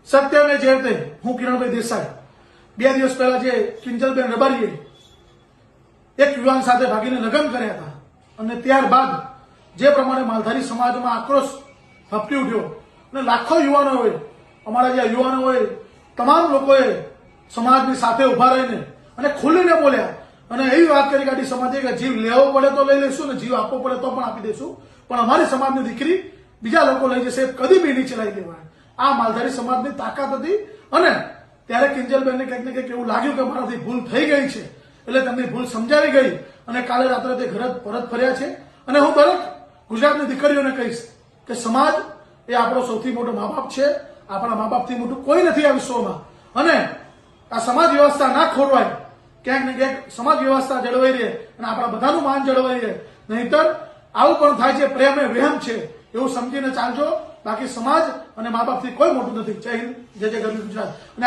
સત્યને જયતે હું કિરણભાઈ દેસાઈ 2 દિવસ પહેલા જે કિંજલબેન રબારીએ એક યુવાન સાથે ભાગીને લગ્ન કર્યા હતા અને ત્યારબાદ જે પ્રમાણે માલધારી સમાજમાં આક્રોશ ભપકી ઉઠ્યો અને લાખો યુવાનોએ અમારા જે યુવાનોએ તમામ લોકોએ સમાજની સાથે ઉભા રહીને અને ખુલીને બોલ્યા અને એવી વાત કરી કાઢી સમાજે કે જીવ લેવો પડે તો લઈ લઈશું ને જીવ આપવો પડે તો પણ આપી દઈશું, પણ અમારી સમાજની દીકરી બીજા લોકો લઈ જશે કદી બી નહીં ચલાવી દેવાય. આ માલધારી સમાજની તાકાત હતી અને ત્યારે કિંજલબેનને કંઈક ને કંઈક એવું લાગ્યું કે મારાથી ભૂલ થઈ ગઈ છે એટલે તેમની ભૂલ સમજાવી ગઈ અને કાલે રાત્રે તે ઘરે પરત ફર્યા છે. અને હું દરેક ગુજરાતની દીકરીઓને કહીશ કે સમાજ એ આપણો સૌથી મોટો મા બાપ છે, આપણા મા બાપથી મોટું કોઈ નથી આ વિશ્વમાં અને આ સમાજ વ્યવસ્થા ના ખોરવાય, ક્યાંક ને ક્યાંક સમાજ વ્યવસ્થા જળવાઈ રહે અને આપણા બધાનું માન જળવાઈ રહે, નહીતર આવું પણ થાય છે પ્રેમ એ વહેમ છે એવું સમજીને ચાલજો. બાકી સમાજ અને મા બાપથી કોઈ મોટું નથી. જય હિન્દ, જય જય ગરવી ગુજરાત. અને